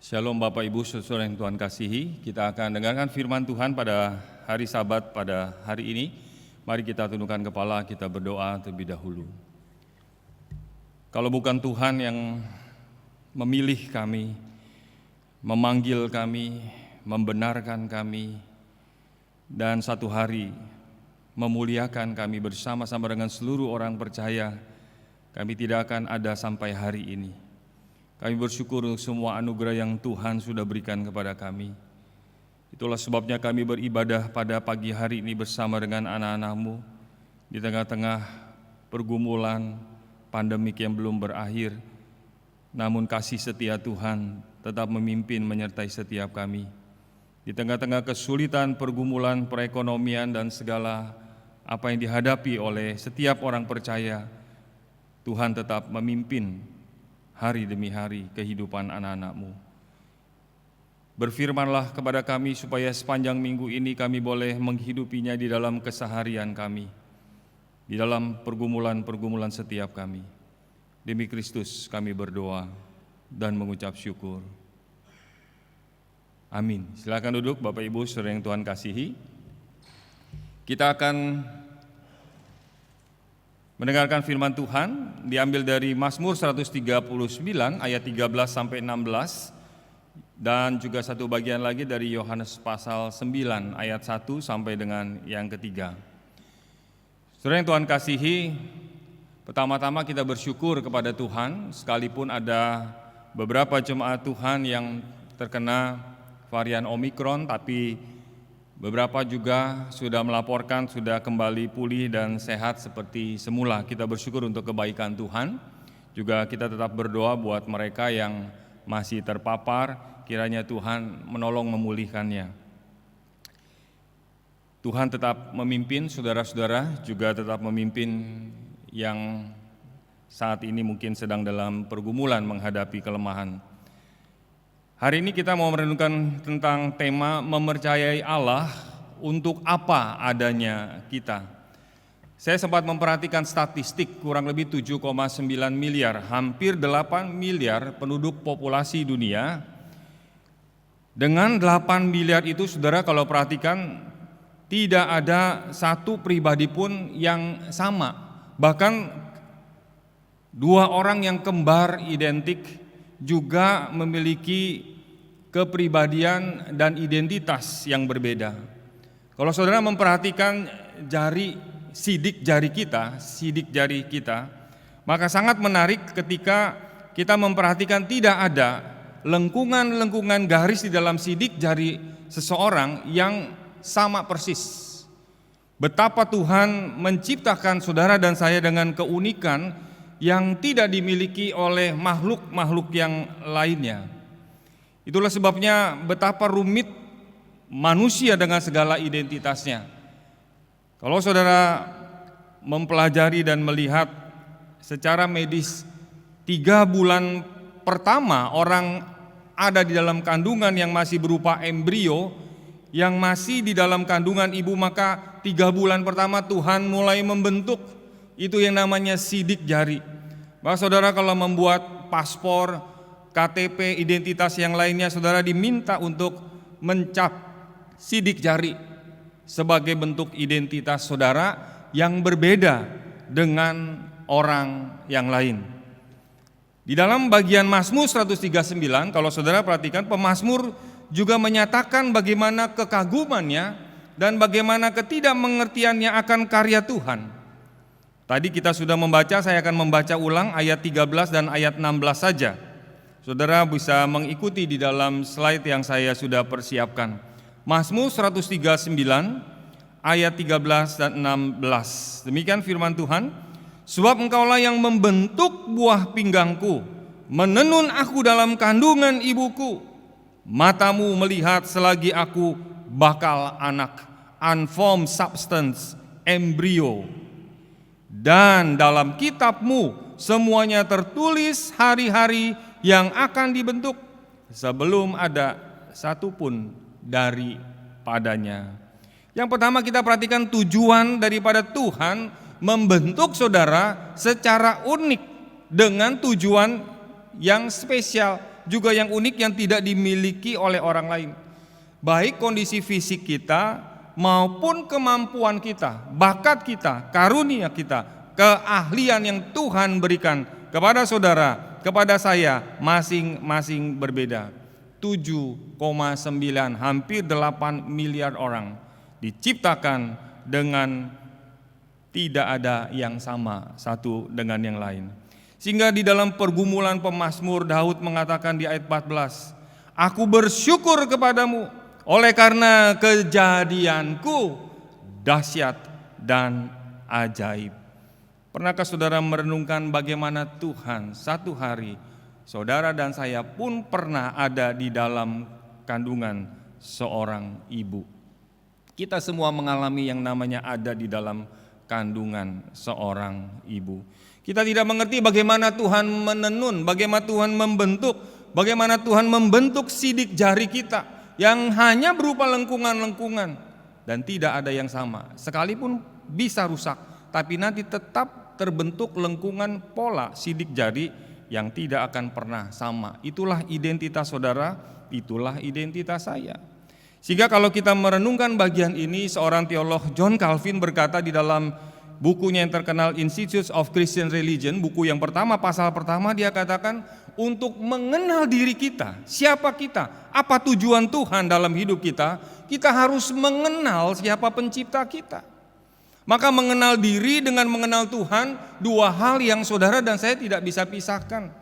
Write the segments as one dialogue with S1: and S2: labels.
S1: Shalom Bapak Ibu Saudara yang Tuhan kasihi, kita akan dengarkan firman Tuhan pada hari Sabat pada hari ini. Mari kita tundukkan kepala, kita berdoa terlebih dahulu. Kalau bukan Tuhan yang memilih kami, memanggil kami, membenarkan kami, dan satu hari memuliakan kami bersama-sama dengan seluruh orang percaya, kami tidak akan ada sampai hari ini. Kami bersyukur untuk semua anugerah yang Tuhan sudah berikan kepada kami. Itulah sebabnya kami beribadah pada pagi hari ini bersama dengan anak-anak-Mu di tengah-tengah pergumulan pandemik yang belum berakhir. Namun kasih setia Tuhan tetap memimpin menyertai setiap kami. Di tengah-tengah kesulitan pergumulan perekonomian dan segala apa yang dihadapi oleh setiap orang percaya, Tuhan tetap memimpin hari demi hari kehidupan anak-anak-Mu. Berfirmanlah kepada kami supaya sepanjang minggu ini kami boleh menghidupinya di dalam keseharian kami, di dalam pergumulan-pergumulan setiap kami. Demi Kristus kami berdoa dan mengucap syukur. Amin. Silakan duduk Bapak Ibu Saudara yang Tuhan kasihi. Kita akan mendengarkan firman Tuhan diambil dari Mazmur 139 ayat 13 sampai 16 dan juga satu bagian lagi dari Yohanes pasal 9 ayat 1 sampai dengan yang ketiga. Saudara yang Tuhan kasihi, pertama-tama kita bersyukur kepada Tuhan sekalipun ada beberapa jemaat Tuhan yang terkena varian Omikron, tapi beberapa juga sudah melaporkan sudah kembali pulih dan sehat seperti semula. Kita bersyukur untuk kebaikan Tuhan. Juga kita tetap berdoa buat mereka yang masih terpapar, kiranya Tuhan menolong memulihkannya. Tuhan tetap memimpin saudara-saudara, juga tetap memimpin yang saat ini mungkin sedang dalam pergumulan menghadapi kelemahan. Hari ini kita mau merenungkan tentang tema mempercayai Allah untuk apa adanya kita. Saya sempat memperhatikan statistik kurang lebih 7,9 miliar, hampir 8 miliar penduduk populasi dunia. Dengan 8 miliar itu saudara kalau perhatikan tidak ada satu pribadi pun yang sama. Bahkan dua orang yang kembar identik juga memiliki kepribadian dan identitas yang berbeda. Kalau saudara memperhatikan sidik jari kita, maka sangat menarik ketika kita memperhatikan tidak ada lengkungan-lengkungan garis di dalam sidik jari seseorang yang sama persis. Betapa Tuhan menciptakan saudara dan saya dengan keunikan yang tidak dimiliki oleh makhluk-makhluk yang lainnya. Itulah sebabnya betapa rumit manusia dengan segala identitasnya. Kalau saudara mempelajari dan melihat secara medis, 3 bulan pertama orang ada di dalam kandungan yang masih berupa embrio, yang masih di dalam kandungan ibu, maka 3 bulan pertama Tuhan mulai membentuk itu yang namanya sidik jari. Bahwa saudara kalau membuat paspor, KTP, identitas yang lainnya, saudara diminta untuk mencap sidik jari sebagai bentuk identitas saudara yang berbeda dengan orang yang lain. Di dalam bagian Mazmur 139, kalau saudara perhatikan, pemazmur juga menyatakan bagaimana kekagumannya dan bagaimana ketidakmengertiannya akan karya Tuhan. Tadi kita sudah membaca, saya akan membaca ulang ayat 13 dan ayat 16 saja. Saudara bisa mengikuti di dalam slide yang saya sudah persiapkan. Mazmur 139 ayat 13 dan 16. Demikian firman Tuhan. Sebab Engkaulah yang membentuk buah pinggangku, menenun aku dalam kandungan ibuku. Matamu melihat selagi aku bakal anak, unformed substance, embrio. Dan dalam kitab-Mu semuanya tertulis hari-hari yang akan dibentuk sebelum ada satupun daripadanya. Yang pertama kita perhatikan tujuan daripada Tuhan membentuk saudara secara unik dengan tujuan yang spesial, juga yang unik yang tidak dimiliki oleh orang lain. Baik kondisi fisik kita maupun kemampuan kita, bakat kita, karunia kita, keahlian yang Tuhan berikan kepada saudara, kepada saya masing-masing berbeda. 7,9 hampir 8 miliar orang diciptakan dengan tidak ada yang sama satu dengan yang lain. Sehingga di dalam pergumulan pemazmur Daud mengatakan di ayat 14, aku bersyukur kepadamu oleh karena kejadianku dahsyat dan ajaib. Pernahkah saudara merenungkan bagaimana Tuhan satu hari saudara dan saya pun pernah ada di dalam kandungan seorang ibu. Kita semua mengalami yang namanya ada di dalam kandungan seorang ibu. Kita tidak mengerti bagaimana Tuhan menenun, bagaimana Tuhan membentuk, bagaimana Tuhan membentuk sidik jari kita yang hanya berupa lengkungan-lengkungan dan tidak ada yang sama. Sekalipun bisa rusak, tapi nanti tetap terbentuk lengkungan pola sidik jari yang tidak akan pernah sama. Itulah identitas saudara, itulah identitas saya. Sehingga kalau kita merenungkan bagian ini, seorang teolog John Calvin berkata di dalam bukunya yang terkenal Institutes of Christian Religion, buku yang pertama, pasal pertama, dia katakan untuk mengenal diri kita, siapa kita, apa tujuan Tuhan dalam hidup kita, kita harus mengenal siapa pencipta kita. Maka mengenal diri dengan mengenal Tuhan, dua hal yang saudara dan saya tidak bisa pisahkan.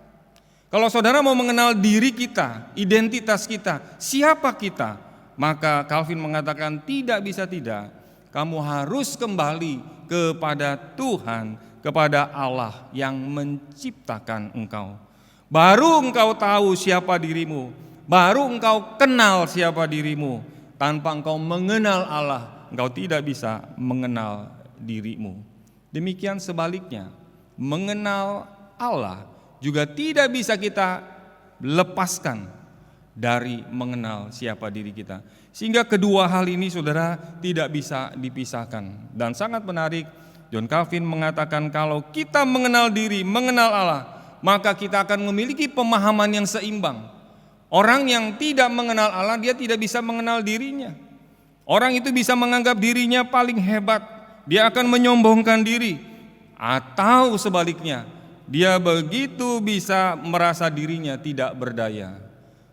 S1: Kalau saudara mau mengenal diri kita, identitas kita, siapa kita, maka Calvin mengatakan tidak bisa tidak, kamu harus kembali kepada Tuhan, kepada Allah yang menciptakan engkau. Baru engkau tahu siapa dirimu, baru engkau kenal siapa dirimu. Tanpa engkau mengenal Allah, engkau tidak bisa mengenal dirimu. Demikian sebaliknya, mengenal Allah juga tidak bisa kita lepaskan dari mengenal siapa diri kita. Sehingga kedua hal ini saudara tidak bisa dipisahkan. Dan sangat menarik, John Calvin mengatakan kalau kita mengenal diri, mengenal Allah, maka kita akan memiliki pemahaman yang seimbang. Orang yang tidak mengenal Allah, dia tidak bisa mengenal dirinya. Orang itu bisa menganggap dirinya paling hebat, dia akan menyombongkan diri. Atau sebaliknya, dia begitu bisa merasa dirinya tidak berdaya.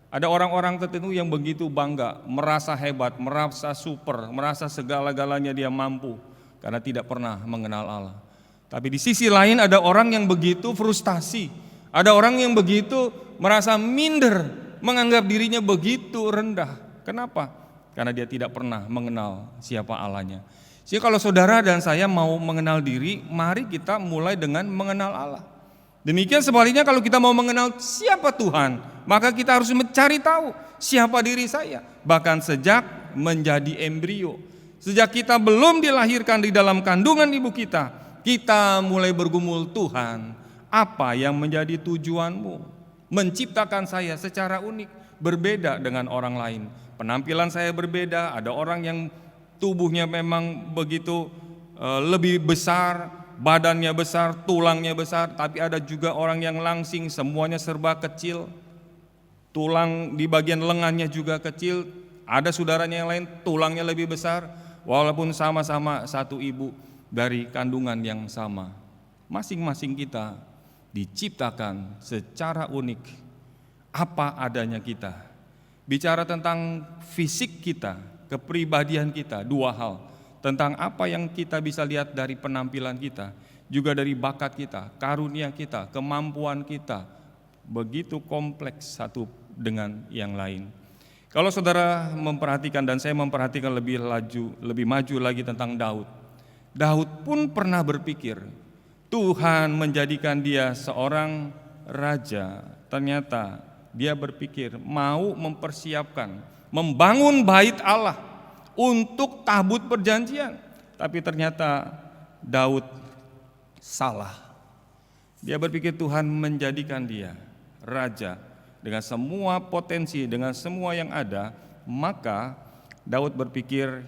S1: Ada orang-orang tertentu yang begitu bangga, merasa hebat, merasa super, merasa segala-galanya dia mampu karena tidak pernah mengenal Allah. Tapi di sisi lain ada orang yang begitu frustasi, ada orang yang begitu merasa minder, menganggap dirinya begitu rendah. Kenapa? Karena dia tidak pernah mengenal siapa Allahnya. Jadi kalau saudara dan saya mau mengenal diri, mari kita mulai dengan mengenal Allah. Demikian sebaliknya kalau kita mau mengenal siapa Tuhan, maka kita harus mencari tahu siapa diri saya. Bahkan sejak menjadi embrio, sejak kita belum dilahirkan di dalam kandungan ibu kita mulai bergumul, Tuhan, apa yang menjadi tujuanmu? Menciptakan saya secara unik, berbeda dengan orang lain. Penampilan saya berbeda, ada orang yang tubuhnya memang begitu lebih besar, badannya besar, tulangnya besar, tapi ada juga orang yang langsing, semuanya serba kecil. Tulang di bagian lengannya juga kecil. Ada saudaranya yang lain tulangnya lebih besar, walaupun sama-sama satu ibu dari kandungan yang sama. Masing-masing kita diciptakan secara unik, apa adanya kita. Bicara tentang fisik kita, kepribadian kita, dua hal. Tentang apa yang kita bisa lihat dari penampilan kita, juga dari bakat kita, karunia kita, kemampuan kita, begitu kompleks satu dengan yang lain. Kalau saudara memperhatikan dan saya memperhatikan lebih maju lagi tentang Daud. Daud pun pernah berpikir, Tuhan menjadikan dia seorang raja. Ternyata dia berpikir mau mempersiapkan, membangun bait Allah untuk tabut perjanjian. Tapi ternyata Daud salah. Dia berpikir Tuhan menjadikan dia raja dengan semua potensi, dengan semua yang ada. Maka Daud berpikir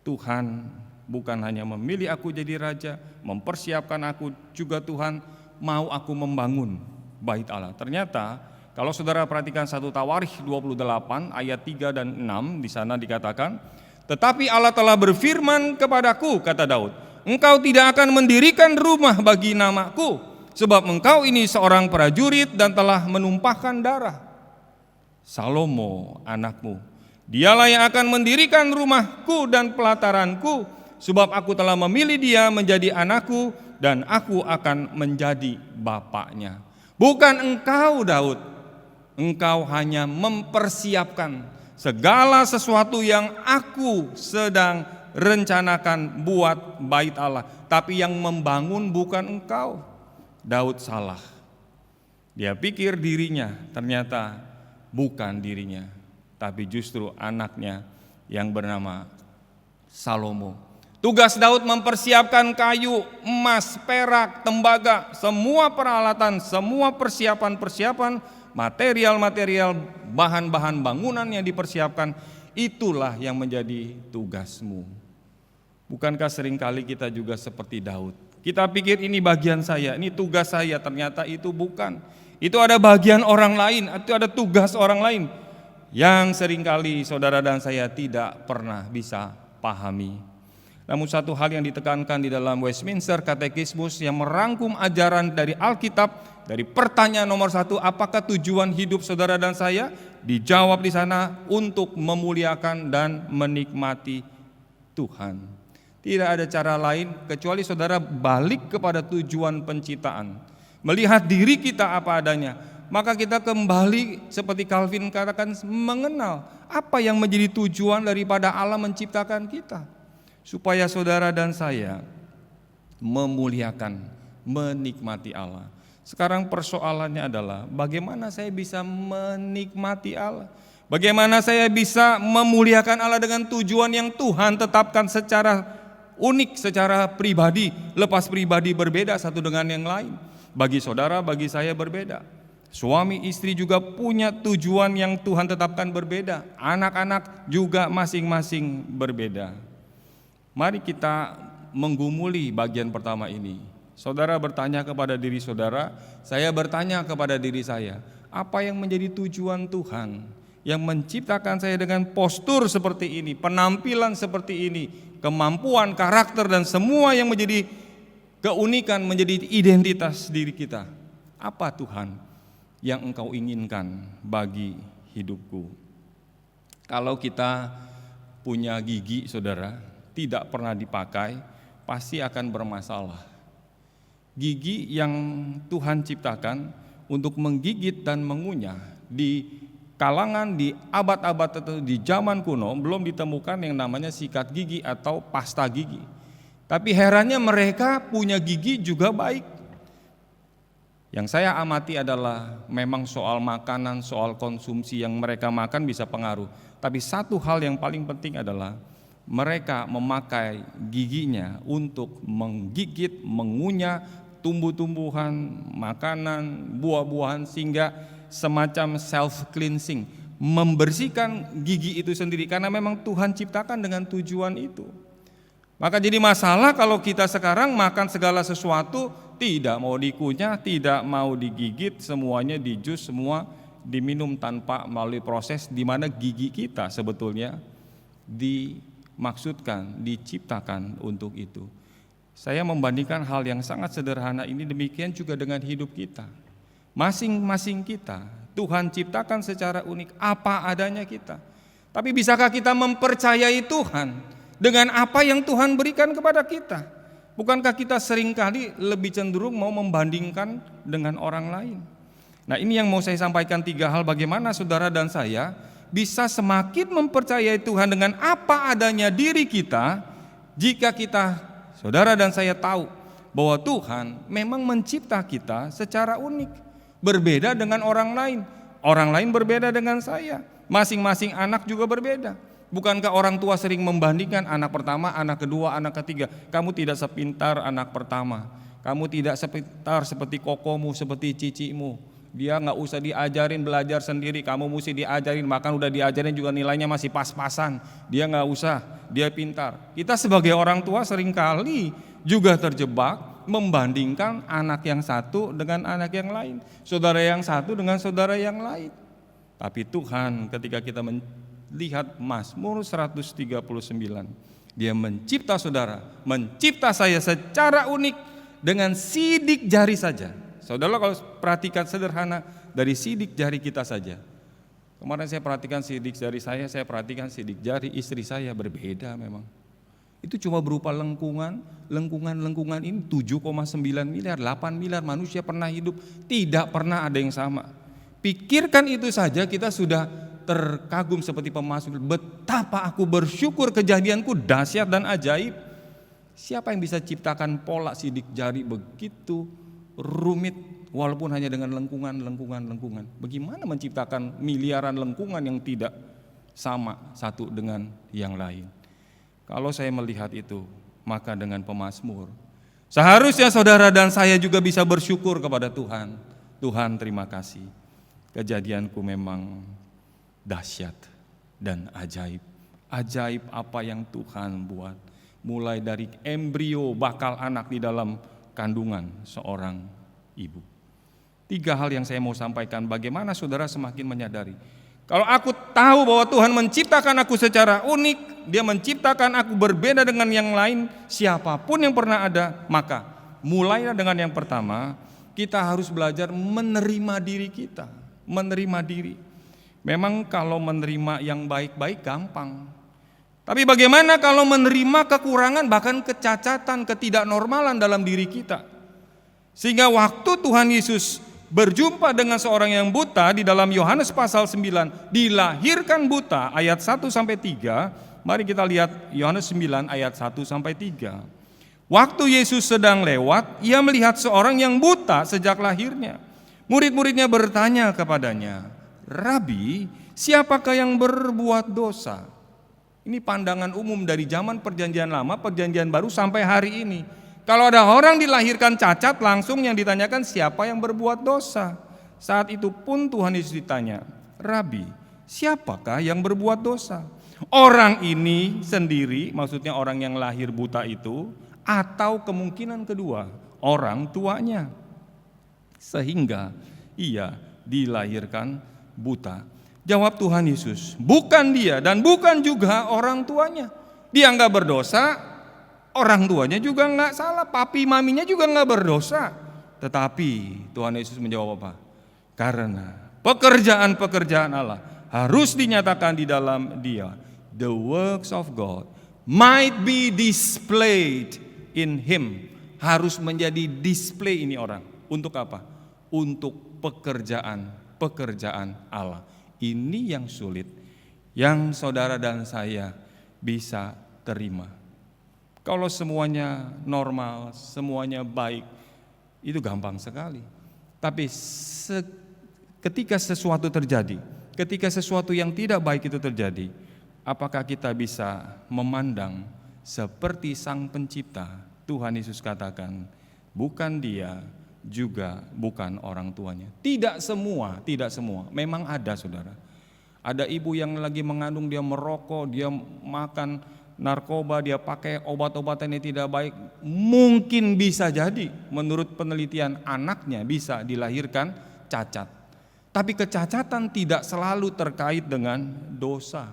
S1: Tuhan bukan hanya memilih aku jadi raja, mempersiapkan aku juga Tuhan mau aku membangun bait Allah. Ternyata Kalau saudara perhatikan 1 Tawarikh 28 ayat 3 dan 6, di sana dikatakan, "Tetapi Allah telah berfirman kepadaku," kata Daud, "engkau tidak akan mendirikan rumah bagi namaku, sebab engkau ini seorang prajurit dan telah menumpahkan darah. Salomo anakmu, dialah yang akan mendirikan rumahku dan pelataranku, sebab aku telah memilih dia menjadi anakku dan aku akan menjadi bapaknya." Bukan engkau Daud, engkau hanya mempersiapkan segala sesuatu yang aku sedang rencanakan buat bait Allah. Tapi yang membangun bukan engkau. Daud salah. Dia pikir dirinya, ternyata bukan dirinya, tapi justru anaknya yang bernama Salomo. Tugas Daud mempersiapkan kayu, emas, perak, tembaga, semua peralatan, semua persiapan-persiapan, material-material, bahan-bahan bangunan yang dipersiapkan. Itulah yang menjadi tugasmu. Bukankah seringkali kita juga seperti Daud? Kita pikir ini bagian saya, ini tugas saya, ternyata itu bukan. Itu ada bagian orang lain, itu ada tugas orang lain yang seringkali saudara dan saya tidak pernah bisa pahami. Namun satu hal yang ditekankan di dalam Westminster Katekismus yang merangkum ajaran dari Alkitab, dari pertanyaan nomor 1, apakah tujuan hidup saudara dan saya? Dijawab di sana, untuk memuliakan dan menikmati Tuhan. Tidak ada cara lain kecuali saudara balik kepada tujuan penciptaan, melihat diri kita apa adanya, maka kita kembali seperti Calvin katakan, mengenal apa yang menjadi tujuan daripada Allah menciptakan kita, supaya saudara dan saya memuliakan, menikmati Allah. Sekarang persoalannya adalah bagaimana saya bisa menikmati Allah, bagaimana saya bisa memuliakan Allah dengan tujuan yang Tuhan tetapkan secara unik, secara pribadi, lepas pribadi berbeda satu dengan yang lain. Bagi saudara, bagi saya berbeda. Suami istri juga punya tujuan yang Tuhan tetapkan berbeda. Anak-anak juga masing-masing berbeda. Mari kita menggumuli bagian pertama ini. Saudara bertanya kepada diri saudara, saya bertanya kepada diri saya, apa yang menjadi tujuan Tuhan yang menciptakan saya dengan postur seperti ini, penampilan seperti ini, kemampuan, karakter, dan semua yang menjadi keunikan, menjadi identitas diri kita. Apa Tuhan yang engkau inginkan bagi hidupku? Kalau kita punya gigi saudara, tidak pernah dipakai, pasti akan bermasalah. Gigi yang Tuhan ciptakan untuk menggigit dan mengunyah, di kalangan di abad-abad tertentu di zaman kuno belum ditemukan yang namanya sikat gigi atau pasta gigi. Tapi herannya mereka punya gigi juga baik. Yang saya amati adalah memang soal makanan, soal konsumsi yang mereka makan bisa pengaruh. Tapi satu hal yang paling penting adalah mereka memakai giginya untuk menggigit, mengunyah tumbuh-tumbuhan, makanan, buah-buahan, sehingga semacam self-cleansing, membersihkan gigi itu sendiri, karena memang Tuhan ciptakan dengan tujuan itu. Maka jadi masalah kalau kita sekarang makan segala sesuatu, tidak mau dikunyah, tidak mau digigit, semuanya dijus, semua diminum tanpa melalui proses di mana gigi kita sebetulnya dimaksudkan, diciptakan untuk itu. Saya membandingkan hal yang sangat sederhana ini, demikian juga dengan hidup kita. Masing-masing kita Tuhan ciptakan secara unik, apa adanya kita. Tapi bisakah kita mempercayai Tuhan dengan apa yang Tuhan berikan kepada kita? Bukankah kita seringkali lebih cenderung mau membandingkan dengan orang lain? Nah, ini yang mau saya sampaikan 3 hal, bagaimana saudara dan saya bisa semakin mempercayai Tuhan dengan apa adanya diri kita, jika kita, saudara dan saya tahu bahwa Tuhan memang mencipta kita secara unik, berbeda dengan orang lain. Orang lain berbeda dengan saya. Masing-masing anak juga berbeda. Bukankah orang tua sering membandingkan anak pertama, anak kedua, anak ketiga? Kamu tidak sepintar anak pertama, kamu tidak sepintar seperti kokomu, seperti cicimu. Dia nggak usah diajarin, belajar sendiri, kamu mesti diajarin, bahkan udah diajarin juga nilainya masih pas-pasan. Dia nggak usah, dia pintar. Kita sebagai orang tua seringkali juga terjebak membandingkan anak yang satu dengan anak yang lain, saudara yang satu dengan saudara yang lain. Tapi Tuhan ketika kita melihat Mazmur 139, Dia mencipta saudara, mencipta saya secara unik dengan sidik jari saja. Saudara kalau perhatikan sederhana, dari sidik jari kita saja. Kemarin saya perhatikan sidik jari saya perhatikan sidik jari istri saya, berbeda memang. Itu cuma berupa lengkungan ini 7,9 miliar, 8 miliar manusia pernah hidup, tidak pernah ada yang sama. Pikirkan itu saja kita sudah terkagum seperti pemazmur, betapa aku bersyukur kejadianku dahsyat dan ajaib. Siapa yang bisa ciptakan pola sidik jari begitu rumit walaupun hanya dengan lengkungan. Bagaimana menciptakan miliaran lengkungan yang tidak sama satu dengan yang lain? Kalau saya melihat itu, maka dengan pemazmur seharusnya saudara dan saya juga bisa bersyukur kepada Tuhan. Tuhan, terima kasih. Kejadianku memang dahsyat dan ajaib. Ajaib apa yang Tuhan buat. Mulai dari embrio bakal anak di dalam kandungan seorang ibu. 3 hal yang saya mau sampaikan, bagaimana saudara semakin menyadari. Kalau aku tahu bahwa Tuhan menciptakan aku secara unik, Dia menciptakan aku berbeda dengan yang lain, siapapun yang pernah ada, maka mulailah dengan yang pertama, kita harus belajar menerima diri kita. Menerima diri. Memang kalau menerima yang baik-baik gampang. Tapi bagaimana kalau menerima kekurangan, bahkan kecacatan, ketidaknormalan dalam diri kita? Sehingga waktu Tuhan Yesus berjumpa dengan seorang yang buta di dalam Yohanes pasal 9, dilahirkan buta ayat 1-3. Mari kita lihat Yohanes 9 ayat 1-3. Waktu Yesus sedang lewat, Ia melihat seorang yang buta sejak lahirnya. Murid-muridnya bertanya kepadanya, Rabi, siapakah yang berbuat dosa? Ini pandangan umum dari zaman perjanjian lama, perjanjian baru sampai hari ini. Kalau ada orang dilahirkan cacat, langsung yang ditanyakan siapa yang berbuat dosa. Saat itu pun Tuhan Yesus ditanya, Rabi, siapakah yang berbuat dosa? Orang ini sendiri, maksudnya orang yang lahir buta itu, atau kemungkinan kedua, orang tuanya, sehingga ia dilahirkan buta. Jawab Tuhan Yesus, bukan dia dan bukan juga orang tuanya. Dia enggak berdosa, orang tuanya juga enggak salah, papi maminya juga enggak berdosa. Tetapi Tuhan Yesus menjawab apa? Karena pekerjaan-pekerjaan Allah harus dinyatakan di dalam Dia. The works of God might be displayed in Him. Harus menjadi display ini orang. Untuk apa? Untuk pekerjaan Allah. Ini yang sulit, yang saudara dan saya bisa terima. Kalau semuanya normal, semuanya baik, itu gampang sekali. Tapi ketika sesuatu terjadi, ketika sesuatu yang tidak baik itu terjadi, apakah kita bisa memandang seperti Sang Pencipta? Tuhan Yesus katakan, bukan dia, juga bukan orang tuanya. Tidak semua. Memang ada, saudara. Ada ibu yang lagi mengandung, dia merokok, dia makan narkoba, dia pakai obat-obatan yang tidak baik. Mungkin bisa jadi, menurut penelitian, anaknya bisa dilahirkan cacat. Tapi kecacatan tidak selalu terkait dengan dosa.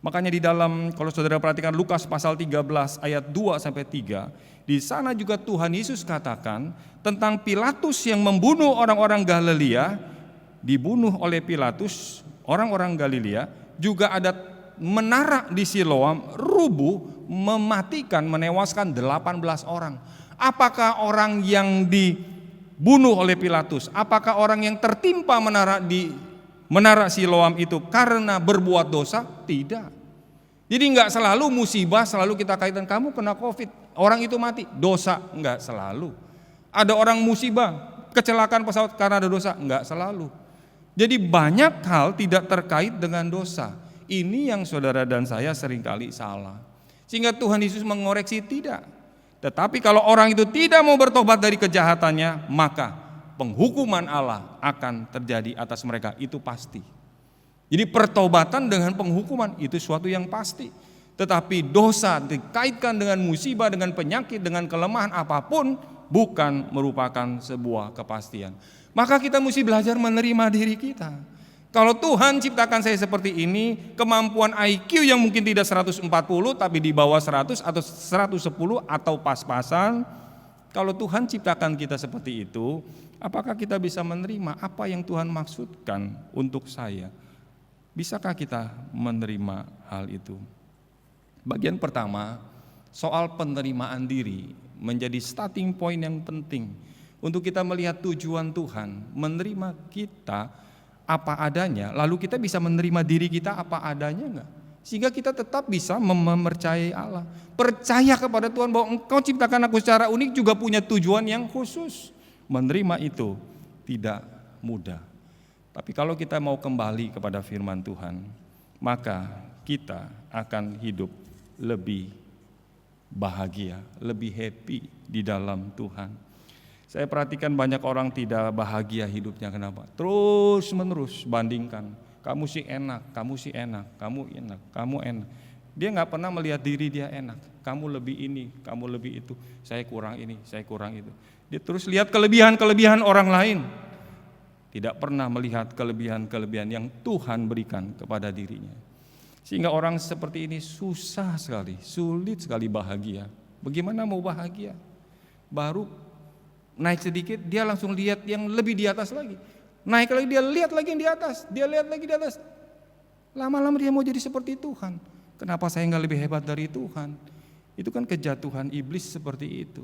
S1: Makanya di dalam, kalau saudara perhatikan Lukas pasal 13 ayat 2-3, di sana juga Tuhan Yesus katakan tentang Pilatus yang membunuh orang-orang Galilea, dibunuh oleh Pilatus, orang-orang Galilea, juga ada menara di Siloam rubuh, mematikan, menewaskan 18 orang. Apakah orang yang dibunuh oleh Pilatus, apakah orang yang tertimpa menara di menara Siloam itu karena berbuat dosa? Tidak. Jadi enggak selalu musibah selalu kita kaitkan, kamu kena COVID, orang itu mati, dosa. Enggak selalu. Ada orang musibah, kecelakaan pesawat karena ada dosa, enggak selalu. Jadi banyak hal tidak terkait dengan dosa. Ini yang saudara dan saya seringkali salah. Sehingga Tuhan Yesus mengoreksi, tidak. Tetapi kalau orang itu tidak mau bertobat dari kejahatannya, maka penghukuman Allah akan terjadi atas mereka, itu pasti. Jadi pertobatan dengan penghukuman itu suatu yang pasti. Tetapi dosa dikaitkan dengan musibah, dengan penyakit, dengan kelemahan apapun bukan merupakan sebuah kepastian. Maka kita mesti belajar menerima diri kita. Kalau Tuhan ciptakan saya seperti ini, kemampuan IQ yang mungkin tidak 140 tapi di bawah 100 atau 110 atau pas-pasan, kalau Tuhan ciptakan kita seperti itu, apakah kita bisa menerima apa yang Tuhan maksudkan untuk saya? Bisakah kita menerima hal itu? Bagian pertama, soal penerimaan diri menjadi starting point yang penting untuk kita melihat tujuan Tuhan, menerima kita apa adanya, lalu kita bisa menerima diri kita apa adanya enggak? Sehingga kita tetap bisa mempercayai Allah. Percaya kepada Tuhan bahwa Engkau ciptakan aku secara unik, juga punya tujuan yang khusus. Menerima itu tidak mudah. Tapi kalau kita mau kembali kepada firman Tuhan, maka kita akan hidup lebih bahagia, lebih happy di dalam Tuhan. Saya perhatikan banyak orang tidak bahagia hidupnya. Kenapa? Terus menerus bandingkan. Kamu sih enak, kamu sih enak, kamu enak, kamu enak. Dia nggak pernah melihat diri dia enak. Kamu lebih ini, kamu lebih itu. Saya kurang ini, saya kurang itu. Dia terus lihat kelebihan-kelebihan orang lain. Tidak pernah melihat kelebihan-kelebihan yang Tuhan berikan kepada dirinya. Sehingga orang seperti ini susah sekali, sulit sekali bahagia. Bagaimana mau bahagia? Baru naik sedikit, dia langsung lihat yang lebih di atas lagi. Naik lagi, dia lihat lagi yang di atas, dia lihat lagi di atas. Lama-lama dia mau jadi seperti Tuhan. Kenapa saya nggak lebih hebat dari Tuhan? Itu kan kejatuhan iblis seperti itu.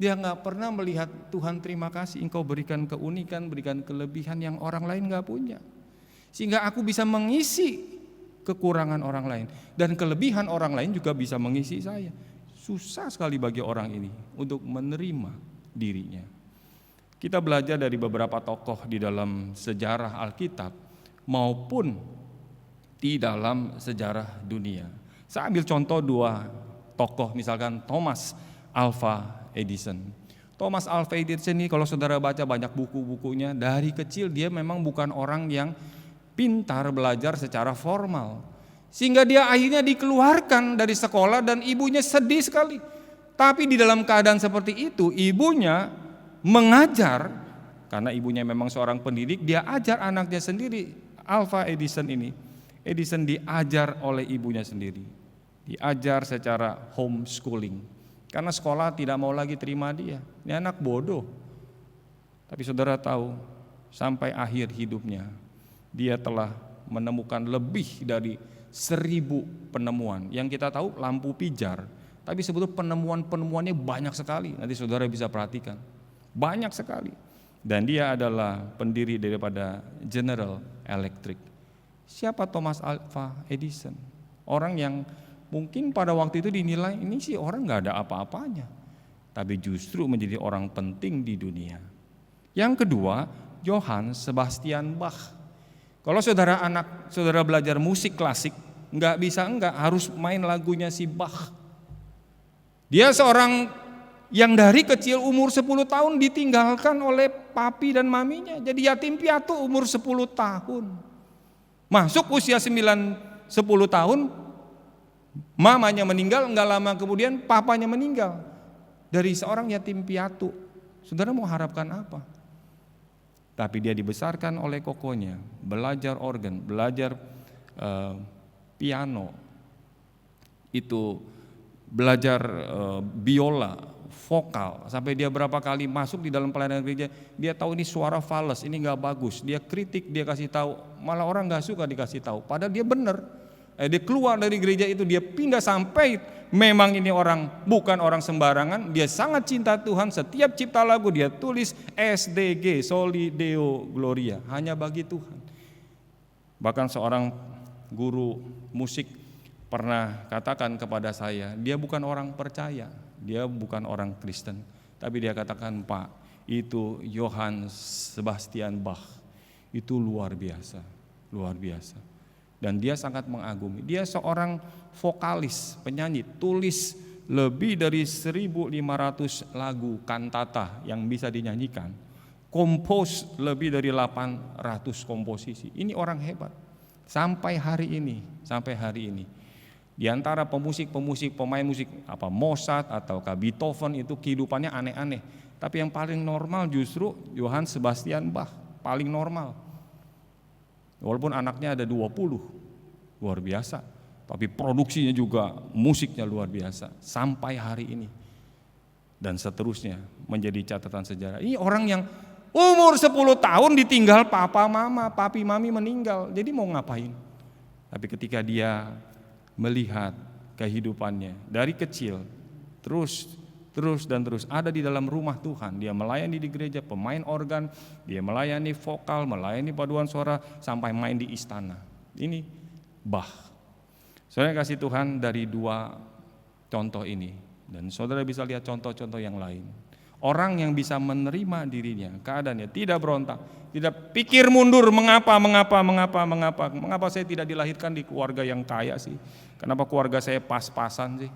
S1: Dia nggak pernah melihat Tuhan, terima kasih Engkau berikan keunikan, berikan kelebihan yang orang lain nggak punya. Sehingga aku bisa mengisi kekurangan orang lain, dan kelebihan orang lain juga bisa mengisi saya. Susah sekali bagi orang ini untuk menerima dirinya. Kita belajar dari beberapa tokoh di dalam sejarah Alkitab maupun di dalam sejarah dunia. Saya ambil contoh dua tokoh, misalkan Thomas Alva Edison. Thomas Alva Edison ini kalau saudara baca banyak buku-bukunya, dari kecil dia memang bukan orang yang pintar belajar secara formal, sehingga dia akhirnya dikeluarkan dari sekolah dan ibunya sedih sekali. Tapi di dalam keadaan seperti itu, ibunya mengajar, karena ibunya memang seorang pendidik, dia ajar anaknya sendiri. Alva Edison ini, Edison diajar oleh ibunya sendiri, diajar secara homeschooling, karena sekolah tidak mau lagi terima dia. Ini anak bodoh. Tapi saudara tahu, sampai akhir hidupnya dia telah menemukan lebih dari 1000 penemuan. Yang kita tahu lampu pijar, tapi sebetulnya penemuan-penemuannya banyak sekali. Nanti saudara bisa perhatikan, banyak sekali. Dan dia adalah pendiri daripada General Electric. Siapa Thomas Alva Edison? Orang yang mungkin pada waktu itu dinilai ini sih orang gak ada apa-apanya, tapi justru menjadi orang penting di dunia. Yang kedua, Johann Sebastian Bach. Kalau saudara belajar musik klasik, enggak harus main lagunya si Bach. Dia seorang yang dari kecil umur 10 tahun ditinggalkan oleh papi dan maminya, jadi yatim piatu umur 10 tahun. Masuk usia 9-10 tahun, mamanya meninggal, enggak lama kemudian papanya meninggal. Dari seorang yatim piatu, saudara mau harapkan apa? Tapi dia dibesarkan oleh kokonya, belajar organ, belajar piano, itu belajar biola, vokal, sampai dia berapa kali masuk di dalam pelayanan gereja, dia tahu ini suara fals, ini nggak bagus, dia kritik, dia kasih tahu, malah orang nggak suka dikasih tahu, padahal dia benar. Dia keluar dari gereja itu, dia pindah sampai memang ini orang bukan orang sembarangan, dia sangat cinta Tuhan, setiap cipta lagu dia tulis SDG, Soli Deo Gloria, hanya bagi Tuhan. Bahkan seorang guru musik pernah katakan kepada saya, dia bukan orang percaya, dia bukan orang Kristen, tapi dia katakan, Pak, itu Johann Sebastian Bach, itu luar biasa, luar biasa. Dan dia sangat mengagumi. Dia seorang vokalis, penyanyi, tulis lebih dari 1.500 lagu kantata yang bisa dinyanyikan, kompos lebih dari 800 komposisi. Ini orang hebat. Sampai hari ini. Di antara pemusik-pemusik, pemain musik Mozart atau Beethoven itu kehidupannya aneh-aneh. Tapi yang paling normal justru Johann Sebastian Bach, paling normal. Walaupun anaknya ada 20, luar biasa. Tapi produksinya juga, musiknya luar biasa sampai hari ini. Dan seterusnya menjadi catatan sejarah. Ini orang yang umur 10 tahun ditinggal papa mama, papi mami meninggal. Jadi mau ngapain? Tapi ketika dia melihat kehidupannya dari kecil terus ada di dalam rumah Tuhan, dia melayani di gereja, pemain organ, dia melayani vokal, melayani paduan suara, sampai main di istana. Ini Bach. Saudara kasih Tuhan, dari 2 contoh ini, dan saudara bisa lihat contoh-contoh yang lain. Orang yang bisa menerima dirinya, keadaannya, tidak berontak, tidak pikir mundur, mengapa saya tidak dilahirkan di keluarga yang kaya sih? Kenapa keluarga saya pas-pasan sih?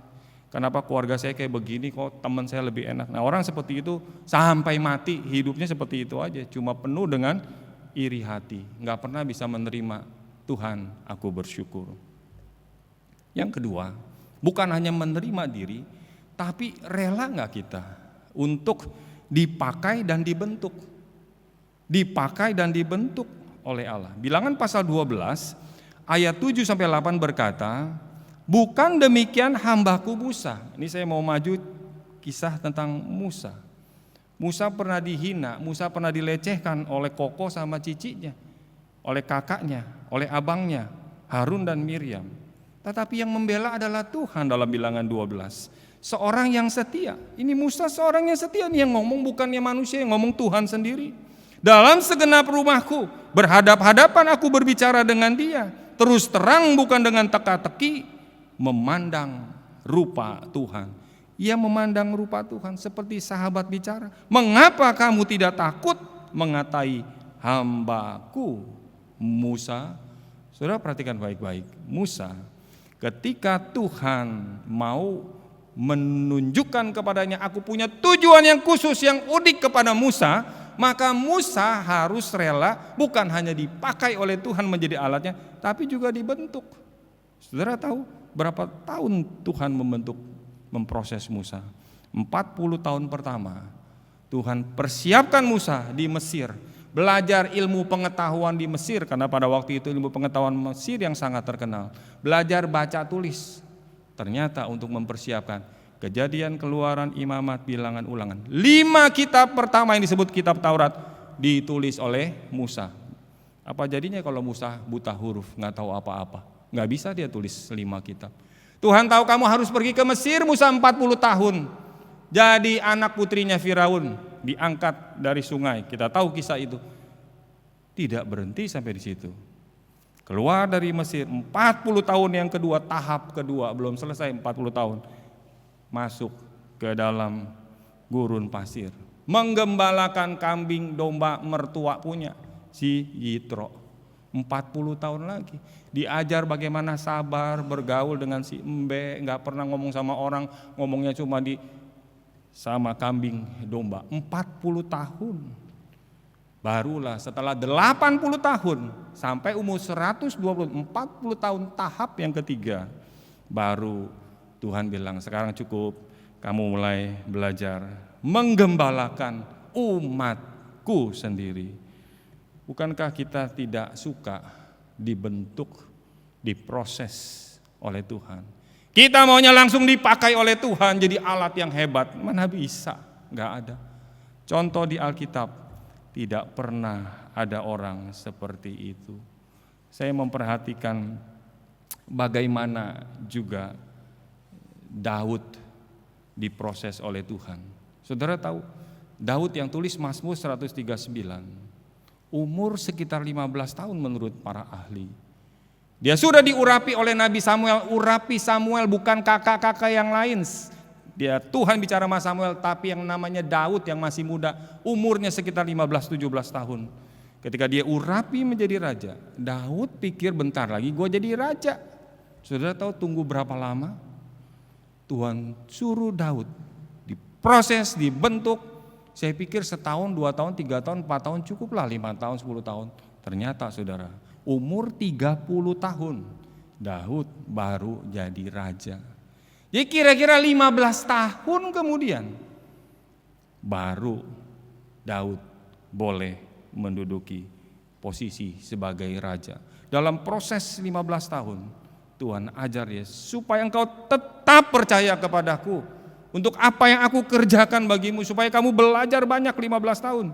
S1: Kenapa keluarga saya kayak begini, kok teman saya lebih enak? Nah, orang seperti itu sampai mati hidupnya seperti itu aja, cuma penuh dengan iri hati, nggak pernah bisa menerima Tuhan, aku bersyukur. Yang kedua, bukan hanya menerima diri, tapi rela nggak kita untuk dipakai dan dibentuk. Dipakai dan dibentuk oleh Allah. Bilangan pasal 12 ayat 7-8 berkata, bukan demikian hambaku Musa. Ini saya mau maju kisah tentang Musa. Musa pernah dihina, Musa pernah dilecehkan oleh koko sama cicinya, oleh kakaknya, oleh abangnya, Harun dan Miriam. Tetapi yang membela adalah Tuhan dalam bilangan 12. Seorang yang setia. Ini Musa seorang yang setia nih, yang ngomong bukannya manusia, yang ngomong Tuhan sendiri. Dalam segenap rumahku, berhadap-hadapan aku berbicara dengan dia. Terus terang bukan dengan teka-teki, memandang rupa Tuhan. Ia memandang rupa Tuhan seperti sahabat bicara. Mengapa kamu tidak takut mengatai hambaku Musa? Saudara perhatikan baik-baik. Musa ketika Tuhan mau menunjukkan kepadanya, aku punya tujuan yang khusus, yang unik kepada Musa, maka Musa harus rela bukan hanya dipakai oleh Tuhan menjadi alatnya, tapi juga dibentuk. Saudara tahu berapa tahun Tuhan memproses Musa? 40 tahun pertama Tuhan persiapkan Musa di Mesir, belajar ilmu pengetahuan di Mesir, karena pada waktu itu ilmu pengetahuan Mesir yang sangat terkenal. Belajar baca tulis. Ternyata untuk mempersiapkan Kejadian, Keluaran, Imamat, Bilangan, Ulangan, 5 kitab pertama yang disebut kitab Taurat ditulis oleh Musa. Apa jadinya kalau Musa buta huruf, nggak tahu apa-apa? Nggak bisa dia tulis 5 kitab. Tuhan tahu kamu harus pergi ke Mesir, Musa 40 tahun. Jadi anak putrinya Firaun, diangkat dari sungai. Kita tahu kisah itu. Tidak berhenti sampai di situ. Keluar dari Mesir 40 tahun yang kedua, tahap kedua, belum selesai 40 tahun. Masuk ke dalam gurun pasir, menggembalakan kambing domba mertua punya si Yitro. 40 tahun lagi diajar bagaimana sabar, bergaul dengan si embe, nggak pernah ngomong sama orang, ngomongnya cuma sama kambing domba. 40 tahun. Barulah setelah 80 tahun sampai umur 120, 40 tahun tahap yang ketiga, baru Tuhan bilang, sekarang cukup, kamu mulai belajar menggembalakan umatku sendiri. Bukankah kita tidak suka dibentuk, diproses oleh Tuhan? Kita maunya langsung dipakai oleh Tuhan jadi alat yang hebat. Mana bisa, gak ada. Contoh di Alkitab, tidak pernah ada orang seperti itu. Saya memperhatikan bagaimana juga Daud diproses oleh Tuhan. Saudara tahu, Daud yang tulis Mazmur 139, umur sekitar 15 tahun menurut para ahli. Dia sudah diurapi oleh Nabi Samuel, urapi Samuel bukan kakak-kakak yang lain. Dia Tuhan bicara sama Samuel, tapi yang namanya Daud yang masih muda, umurnya sekitar 15-17 tahun. Ketika dia urapi menjadi raja, Daud pikir bentar lagi gue jadi raja. Saudara tahu tunggu berapa lama? Tuhan suruh Daud diproses, dibentuk. Saya pikir setahun, 2 tahun, 3 tahun, 4 tahun cukuplah, 5 tahun, 10 tahun. Ternyata saudara, umur 30 tahun Daud baru jadi raja. Jadi kira-kira 15 tahun kemudian baru Daud boleh menduduki posisi sebagai raja. Dalam proses 15 tahun Tuhan ajar dia supaya engkau tetap percaya kepadaku untuk apa yang aku kerjakan bagimu, supaya kamu belajar banyak 15 tahun.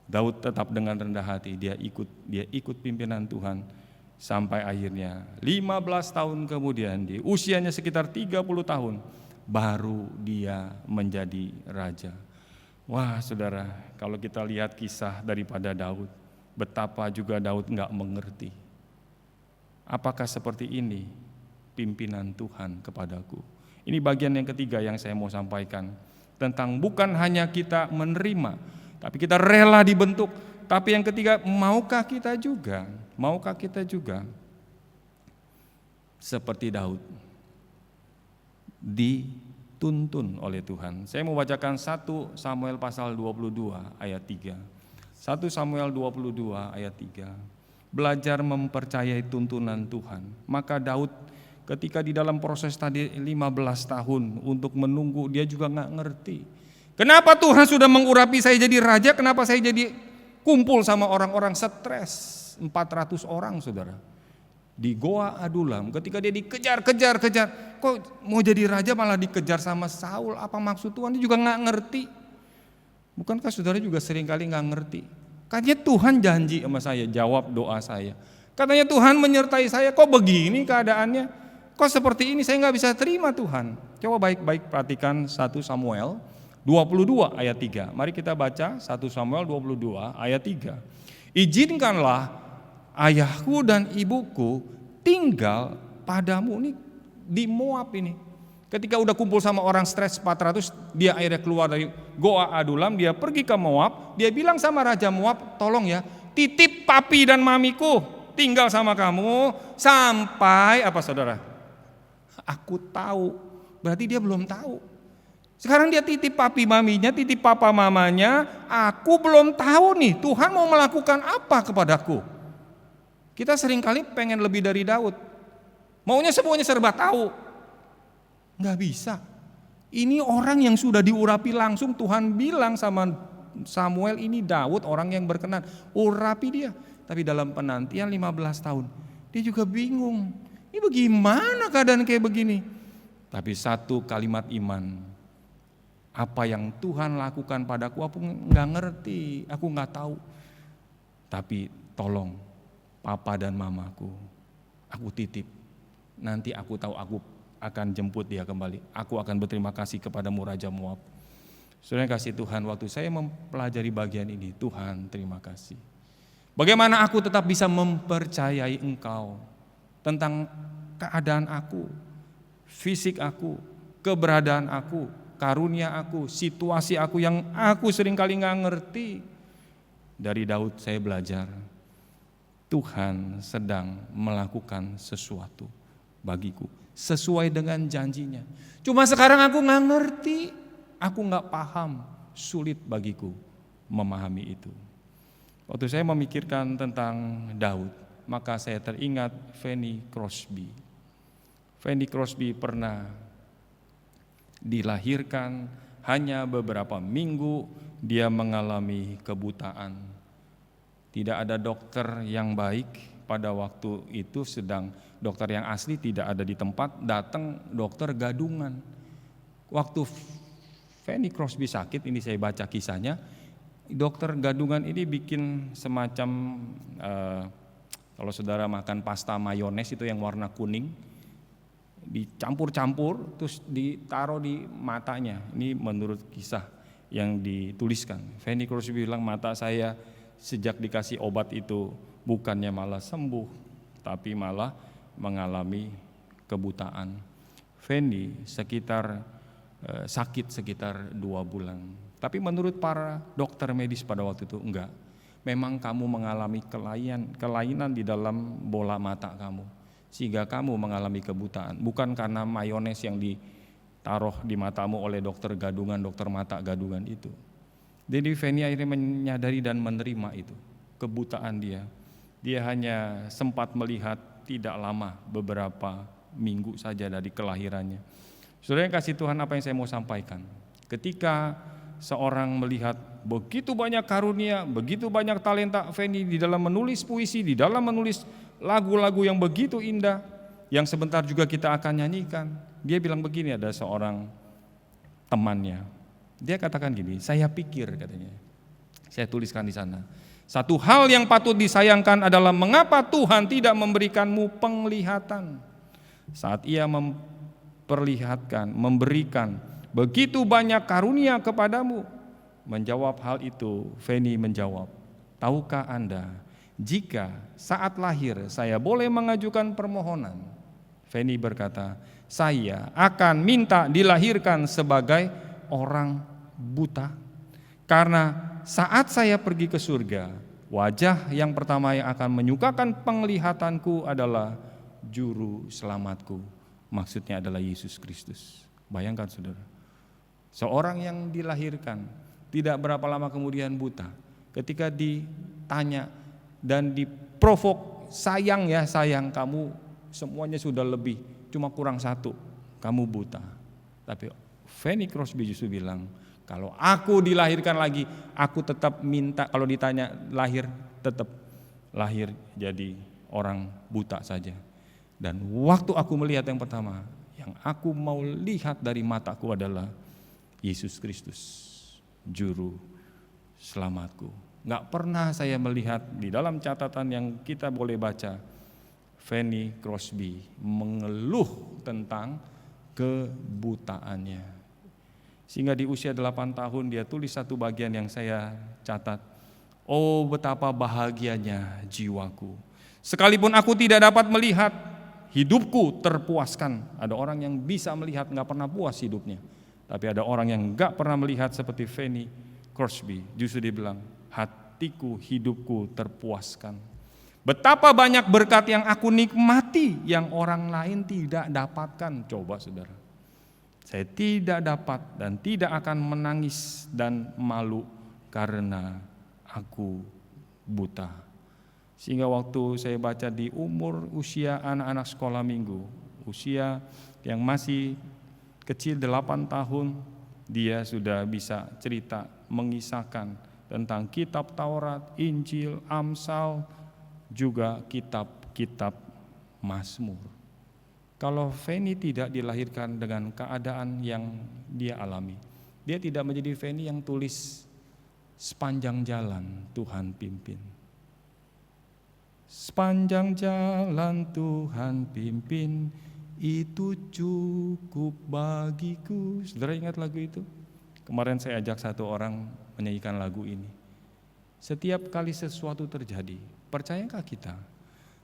S1: Daud tetap dengan rendah hati, dia ikut pimpinan Tuhan sampai akhirnya 15 tahun kemudian di usianya sekitar 30 tahun baru dia menjadi raja. Wah saudara, kalau kita lihat kisah daripada Daud, betapa juga Daud nggak mengerti. Apakah seperti ini pimpinan Tuhan kepadaku? Ini bagian yang ketiga yang saya mau sampaikan, tentang bukan hanya kita menerima, tapi kita rela dibentuk. Tapi yang ketiga, maukah kita juga seperti Daud dituntun oleh Tuhan. Saya mau bacakan 1 Samuel pasal 22 ayat 3. 1 Samuel 22 ayat 3. Belajar mempercayai tuntunan Tuhan. Maka Daud ketika di dalam proses tadi 15 tahun untuk menunggu, dia juga gak ngerti. Kenapa Tuhan sudah mengurapi saya jadi raja, kenapa saya jadi kumpul sama orang-orang stres. 400 orang saudara. Di Goa Adulam ketika dia dikejar, kok mau jadi raja malah dikejar sama Saul, apa maksud Tuhan? Dia juga gak ngerti. Bukankah saudara juga seringkali gak ngerti? Katanya Tuhan janji sama saya, jawab doa saya. Katanya Tuhan menyertai saya, kok begini keadaannya? Kok seperti ini, saya gak bisa terima Tuhan. Coba baik-baik perhatikan 1 Samuel 22 ayat 3. Mari kita baca 1 Samuel 22 ayat 3. Izinkanlah ayahku dan ibuku tinggal padamu. Ini di Moab ini. Ketika udah kumpul sama orang stres 400, dia akhirnya keluar dari Goa Adulam, dia pergi ke Moab, dia bilang sama Raja Moab, tolong ya, titip papi dan mamiku tinggal sama kamu sampai apa saudara? Aku tahu. Berarti dia belum tahu. Sekarang dia titip papi maminya, titip papa mamanya, aku belum tahu nih Tuhan mau melakukan apa kepadaku. Kita seringkali pengen lebih dari Daud. Maunya semuanya serba tahu. Nggak bisa. Ini orang yang sudah diurapi langsung, Tuhan bilang sama Samuel, ini Daud orang yang berkenan, urapi dia. Tapi dalam penantian 15 tahun, dia juga bingung. Ini bagaimana keadaan kayak begini? Tapi satu kalimat iman, apa yang Tuhan lakukan padaku, aku nggak ngerti, aku nggak tahu. Tapi tolong papa dan mamaku, aku titip. Nanti aku tahu, aku akan jemput dia kembali. Aku akan berterima kasih kepadamu Raja Moab. Saudara kasih Tuhan, waktu saya mempelajari bagian ini, Tuhan terima kasih. Bagaimana aku tetap bisa mempercayai Engkau tentang keadaan aku, fisik aku, keberadaan aku, karunia aku, situasi aku yang aku seringkali gak ngerti. Dari Daud saya belajar, Tuhan sedang melakukan sesuatu bagiku sesuai dengan janjinya. Cuma sekarang aku gak ngerti, aku gak paham, sulit bagiku memahami itu. Waktu saya memikirkan tentang Daud, maka saya teringat Fanny Crosby. Fanny Crosby pernah dilahirkan, hanya beberapa minggu dia mengalami kebutaan. Tidak ada dokter yang baik pada waktu itu, sedang dokter yang asli tidak ada di tempat, datang dokter gadungan. Waktu Fanny Crosby sakit, ini saya baca kisahnya, dokter gadungan ini bikin semacam kalau saudara makan pasta mayones itu yang warna kuning, dicampur-campur terus ditaruh di matanya. Ini menurut kisah yang dituliskan. Fanny Crosby bilang, mata saya sejak dikasih obat itu bukannya malah sembuh, tapi malah mengalami kebutaan. Fanny sakit sekitar 2 bulan. Tapi menurut para dokter medis pada waktu itu enggak. Memang kamu mengalami kelainan di dalam bola mata kamu, sehingga kamu mengalami kebutaan. Bukan karena mayones yang ditaruh di matamu oleh dokter gadungan, dokter mata gadungan itu. Jadi Fanny akhirnya menyadari dan menerima itu, kebutaan dia. Dia hanya sempat melihat tidak lama, beberapa minggu saja dari kelahirannya. Saudara yang kasih Tuhan, apa yang saya mau sampaikan? Ketika seorang melihat begitu banyak karunia, begitu banyak talenta Feni di dalam menulis puisi, di dalam menulis lagu-lagu yang begitu indah, yang sebentar juga kita akan nyanyikan. Dia bilang begini, ada seorang temannya. Dia katakan gini, saya pikir katanya. Saya tuliskan di sana. Satu hal yang patut disayangkan adalah mengapa Tuhan tidak memberikanmu penglihatan saat Ia memberikan begitu banyak karunia kepadamu. Menjawab hal itu, Feni menjawab, tahukah Anda, jika saat lahir saya boleh mengajukan permohonan, Feni berkata, saya akan minta dilahirkan sebagai orang buta. Karena saat saya pergi ke surga, wajah yang pertama yang akan menyukakan penglihatanku adalah juru selamatku. Maksudnya adalah Yesus Kristus. Bayangkan saudara, seorang yang dilahirkan tidak berapa lama kemudian buta. Ketika ditanya dan diprovok, sayang ya sayang, kamu semuanya sudah lebih, cuma kurang satu, kamu buta. Tapi Fanny Crosby justru bilang, kalau aku dilahirkan lagi, aku tetap minta, kalau ditanya lahir, tetap lahir jadi orang buta saja. Dan waktu aku melihat yang pertama, yang aku mau lihat dari mataku adalah Yesus Kristus, juru selamatku. Gak pernah saya melihat di dalam catatan yang kita boleh baca, Fanny Crosby mengeluh tentang kebutaannya. Sehingga di usia 8 tahun dia tulis satu bagian yang saya catat. Oh betapa bahagianya jiwaku. Sekalipun aku tidak dapat melihat, hidupku terpuaskan. Ada orang yang bisa melihat gak pernah puas hidupnya. Tapi ada orang yang gak pernah melihat seperti Fanny Crosby. Justru dia bilang, hatiku, hidupku terpuaskan. Betapa banyak berkat yang aku nikmati yang orang lain tidak dapatkan. Coba saudara. Saya tidak dapat dan tidak akan menangis dan malu karena aku buta. Sehingga waktu saya baca di usia anak-anak sekolah minggu, usia yang masih kecil 8 tahun, dia sudah bisa cerita, mengisahkan tentang kitab Taurat, Injil, Amsal, juga kitab-kitab Mazmur. Kalau Fanny tidak dilahirkan dengan keadaan yang dia alami, dia tidak menjadi Fanny yang tulis sepanjang jalan Tuhan pimpin. Sepanjang jalan Tuhan pimpin, itu cukup bagiku. Saudara ingat lagu itu? Kemarin saya ajak satu orang menyanyikan lagu ini. Setiap kali sesuatu terjadi, percayakah kita?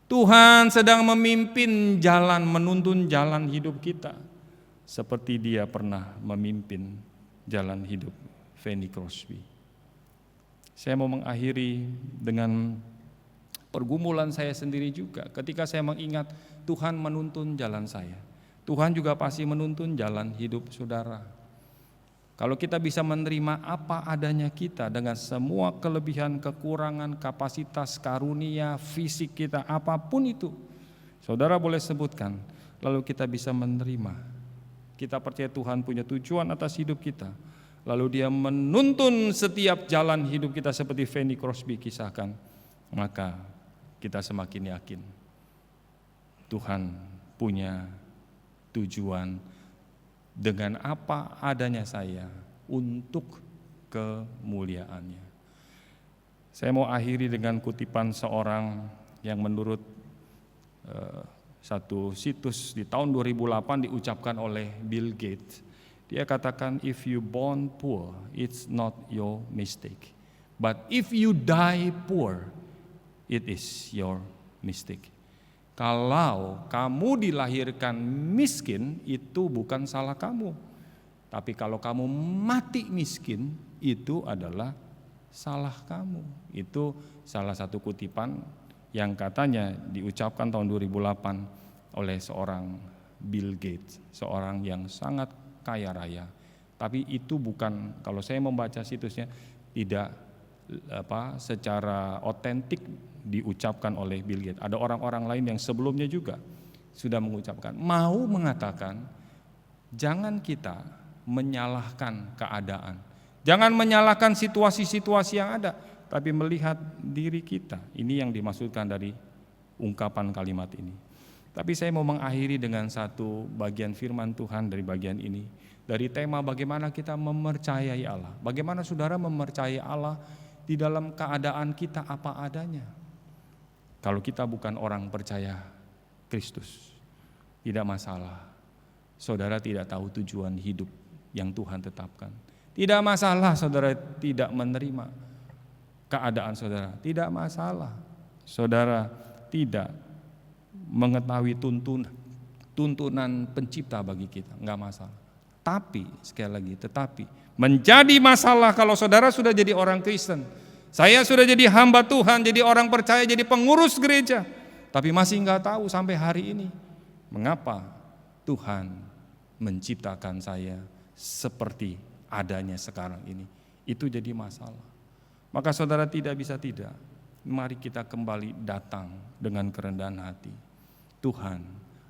S1: Tuhan sedang memimpin jalan, menuntun jalan hidup kita. Seperti dia pernah memimpin jalan hidup Fanny Crosby. Saya mau mengakhiri dengan pergumulan saya sendiri juga. Ketika saya mengingat Tuhan menuntun jalan saya, Tuhan juga pasti menuntun jalan hidup saudara. Kalau kita bisa menerima apa adanya kita dengan semua kelebihan, kekurangan, kapasitas, karunia, fisik kita, apapun itu, saudara boleh sebutkan, lalu kita bisa menerima. Kita percaya Tuhan punya tujuan atas hidup kita, lalu Dia menuntun setiap jalan hidup kita seperti Fanny Crosby kisahkan, maka kita semakin yakin Tuhan punya tujuan dengan apa adanya saya untuk kemuliaannya. Saya mau akhiri dengan kutipan seorang yang menurut satu situs di tahun 2008 diucapkan oleh Bill Gates. Dia katakan, if you born poor, it's not your mistake. But if you die poor, it is your mistake. Kalau kamu dilahirkan miskin, itu bukan salah kamu. Tapi kalau kamu mati miskin, itu adalah salah kamu. Itu salah satu kutipan yang katanya diucapkan tahun 2008 oleh seorang Bill Gates, seorang yang sangat kaya raya. Tapi itu bukan, kalau saya membaca situsnya, tidak secara otentik diucapkan oleh Bill Gates. Ada orang-orang lain yang sebelumnya juga sudah mengucapkan, mau mengatakan jangan kita menyalahkan keadaan, jangan menyalahkan situasi-situasi yang ada, tapi melihat diri kita. Ini yang dimaksudkan dari ungkapan kalimat ini. Tapi saya mau mengakhiri dengan satu bagian firman Tuhan dari bagian ini, dari tema bagaimana kita mempercayai Allah. Bagaimana saudara mempercayai Allah di dalam keadaan kita apa adanya. Kalau kita bukan orang percaya Kristus, tidak masalah. Saudara tidak tahu tujuan hidup yang Tuhan tetapkan. Tidak masalah saudara tidak menerima keadaan saudara. Tidak masalah saudara tidak mengetahui tuntunan pencipta bagi kita. Enggak masalah. Tapi, sekali lagi, tetapi menjadi masalah kalau saudara sudah jadi orang Kristen. Saya sudah jadi hamba Tuhan, jadi orang percaya, jadi pengurus gereja, tapi masih enggak tahu sampai hari ini mengapa Tuhan menciptakan saya seperti adanya sekarang ini. Itu jadi masalah. Maka saudara tidak bisa tidak. Mari kita kembali datang dengan kerendahan hati. Tuhan,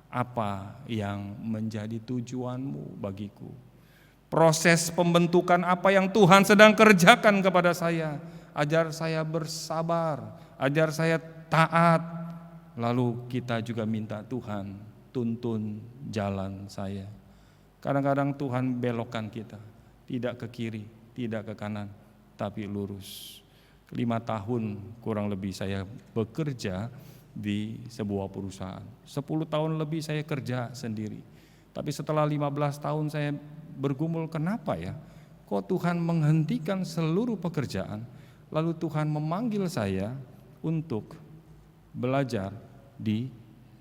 S1: apa yang menjadi tujuanmu bagiku? Proses pembentukan apa yang Tuhan sedang kerjakan kepada saya? Ajar saya bersabar, ajar saya taat. Lalu kita juga minta Tuhan, tuntun jalan saya. Kadang-kadang Tuhan belokkan kita, tidak ke kiri, tidak ke kanan, tapi lurus. 5 tahun kurang lebih saya bekerja di sebuah perusahaan. 10 tahun lebih saya kerja sendiri. Tapi setelah 15 tahun saya bergumul, kenapa ya? Kok Tuhan menghentikan seluruh pekerjaan, lalu Tuhan memanggil saya untuk belajar di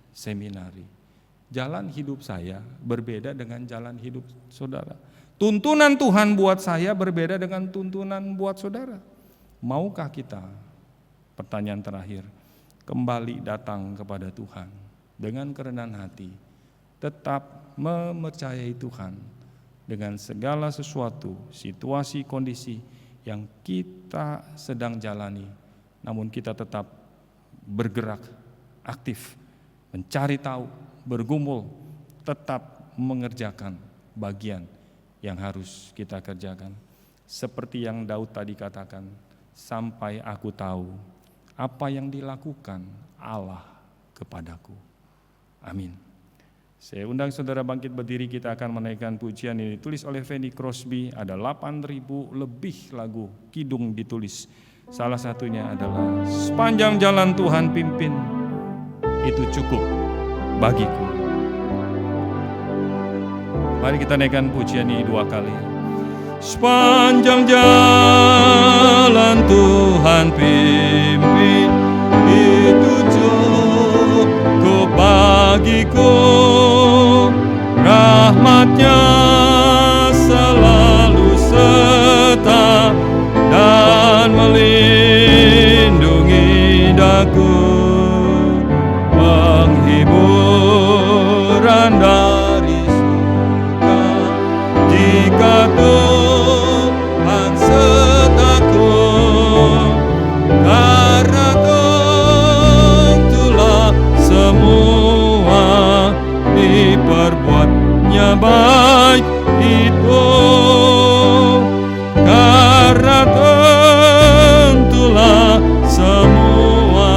S1: seminari. Jalan hidup saya berbeda dengan jalan hidup saudara. Tuntunan Tuhan buat saya berbeda dengan tuntunan buat saudara. Maukah kita, pertanyaan terakhir, kembali datang kepada Tuhan dengan kerendahan hati, tetap mempercayai Tuhan dengan segala sesuatu, situasi, kondisi yang kita sedang jalani, namun kita tetap bergerak, aktif, mencari tahu, bergumul, tetap mengerjakan bagian yang harus kita kerjakan. Seperti yang Daud tadi katakan, sampai aku tahu apa yang dilakukan Allah kepadaku. Amin. Saya undang saudara bangkit berdiri, kita akan menaikkan pujian ini ditulis oleh Fanny Crosby. Ada 8.000 lebih lagu kidung ditulis. Salah satunya adalah sepanjang jalan Tuhan pimpin, itu cukup bagiku. Mari kita naikkan pujian ini 2 kali. Sepanjang jalan Tuhan pimpin, itu cukup bagiku. Rahmat-Nya selalu serta dan melindungi daku. Penghiburan dari surga jika Tuhan sertaku, karena tentulah semua diperbuatnya baik itu, karena tentulah semua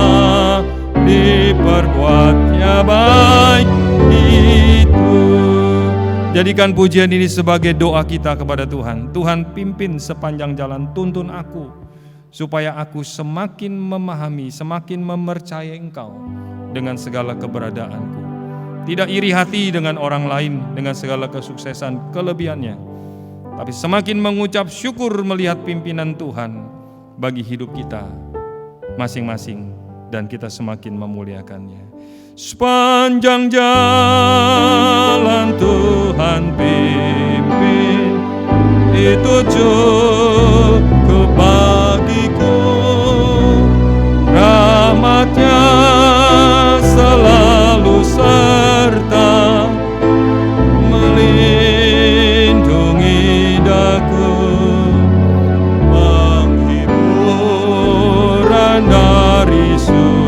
S1: diperbuatnya baik itu. Jadikan pujian ini sebagai doa kita kepada Tuhan. Tuhan, pimpin sepanjang jalan, tuntun aku, supaya aku semakin memahami, semakin mempercayai Engkau dengan segala keberadaanku. Tidak iri hati dengan orang lain, dengan segala kesuksesan, kelebihannya, tapi semakin mengucap syukur melihat pimpinan Tuhan bagi hidup kita masing-masing, dan kita semakin memuliakannya. Sepanjang jalan Tuhan pimpin, itu cukup bagiku. Rahmat-Nya selalu serta melindungi daku. Penghiburan dari surga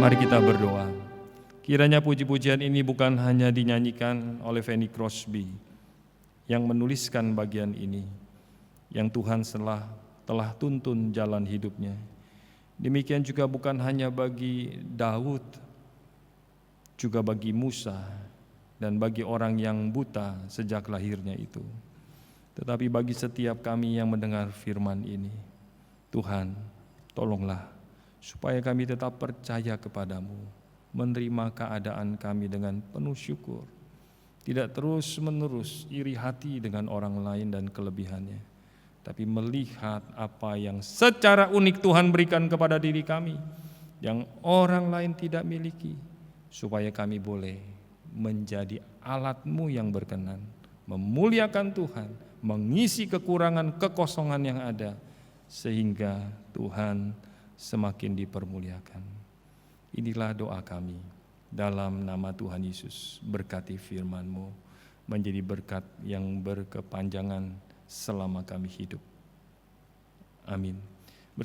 S1: Mari kita berdoa. Kiranya puji-pujian ini bukan hanya dinyanyikan oleh Fanny Crosby yang menuliskan bagian ini, yang Tuhan telah tuntun jalan hidupnya. Demikian juga bukan hanya bagi Daud, juga bagi Musa dan bagi orang yang buta sejak lahirnya itu. Tetapi bagi setiap kami yang mendengar firman ini, Tuhan, tolonglah supaya kami tetap percaya kepadamu, menerima keadaan kami dengan penuh syukur, tidak terus-menerus iri hati dengan orang lain dan kelebihannya, tapi melihat apa yang secara unik Tuhan berikan kepada diri kami, yang orang lain tidak miliki, supaya kami boleh menjadi alat-Mu yang berkenan, memuliakan Tuhan, mengisi kekurangan, kekosongan yang ada, sehingga Tuhan semakin dipermuliakan. Inilah doa kami dalam nama Tuhan Yesus. Berkati firman-Mu menjadi berkat yang berkepanjangan selama kami hidup. Amin.